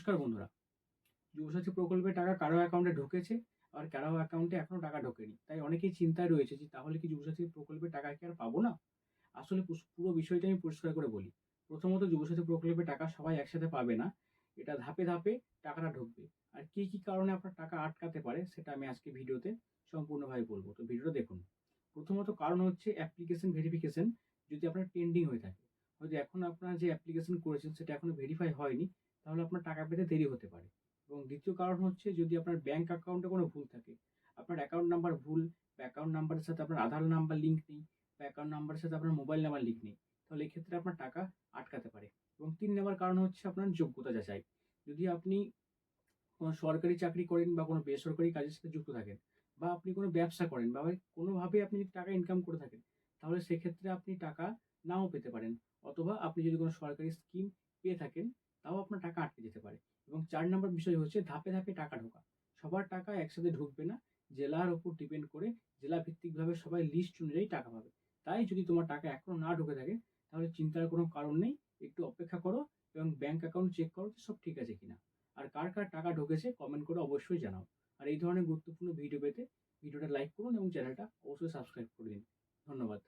নমস্কার বন্ধুরা, যুবসাথী প্রকল্পে টাকা কারো অ্যাকাউন্টে ঢুকেছে, আর কারো অ্যাকাউন্টে এখনো টাকা ঢোকেনি। তাই অনেকেই চিন্তায় রয়েছে যে তাহলে কি যুবসাথী প্রকল্পের টাকা কি আর পাবো না? আসলে পুরো বিষয়টা আমি পরিষ্কার করে বলি। প্রথমত, যুবসাথী প্রকল্পের টাকা সবাই একসাথে পাবে না। এটা ধাপে ধাপে টাকাটা ঢুকবে। আর কি কি কারণে আপনার টাকা আটকাতে পারে সেটা আমি আজকে ভিডিওতে সম্পূর্ণভাবে বলবো। তো ভিডিওটা দেখুন। প্রথমত কারণ হচ্ছে অ্যাপ্লিকেশন ভেরিফিকেশন যদি আপনার পেন্ডিং হয়ে থাকে। হয়তো এখন আপনার যে অ্যাপ্লিকেশন করেছেন সেটা এখনো ভেরিফাই হয়নি, তাহলে আপনার টাকা পেতে দেরি হতে পারে। এবং দ্বিতীয় কারণ হচ্ছে যদি আপনার ব্যাংক অ্যাকাউন্টে কোনো ভুল থাকে, আপনার অ্যাকাউন্ট নাম্বার ভুল, বা অ্যাকাউন্ট নাম্বারের সাথে আপনার আধার নাম্বার লিঙ্ক নেই, বা অ্যাকাউন্ট নাম্বারের সাথে আপনার মোবাইল নাম্বার লিঙ্ক নেই, তাহলে এক্ষেত্রে আপনার টাকা আটকাতে পারে। এবং ৩ নম্বর কারণ হচ্ছে আপনার যোগ্যতা যাচাই। যদি আপনি কোনো সরকারি চাকরি করেন বা কোনো বেসরকারি কাজের সাথে যুক্ত থাকেন, বা আপনি কোনো ব্যবসা করেন, বা কোনোভাবে আপনি যদি টাকা ইনকাম করে থাকেন, তাহলে সেক্ষেত্রে আপনি টাকা নাও পেতে পারেন। অথবা আপনি যদি কোনো সরকারি স্কিম পেয়ে থাকেন, তাও আপনার টাকা আটকে যেতে পারে। এবং ৪ নম্বর বিষয় হচ্ছে ধাপে ধাপে টাকা ঢোকা। সবার টাকা একসাথে ঢুকবে না। জেলার উপর ডিপেন্ড করে জেলা ভিত্তিকভাবে সবাই লিস্ট অনুযায়ী টাকা পাবে। তাই যদি তোমার টাকা এখনো না ঢুকে থাকে, তাহলে চিন্তার কোনো কারণ নেই। একটু অপেক্ষা করো এবং ব্যাংক অ্যাকাউন্ট চেক করো যে সব ঠিক আছে কিনা। আর কার কার টাকা ঢুকেছে কমেন্ট করে অবশ্যই জানাও। আর এই ধরনের গুরুত্বপূর্ণ ভিডিও পেতে ভিডিওটা লাইক করুন এবং চ্যানেলটা অবশ্যই সাবস্ক্রাইব করে দিন। ধন্যবাদ।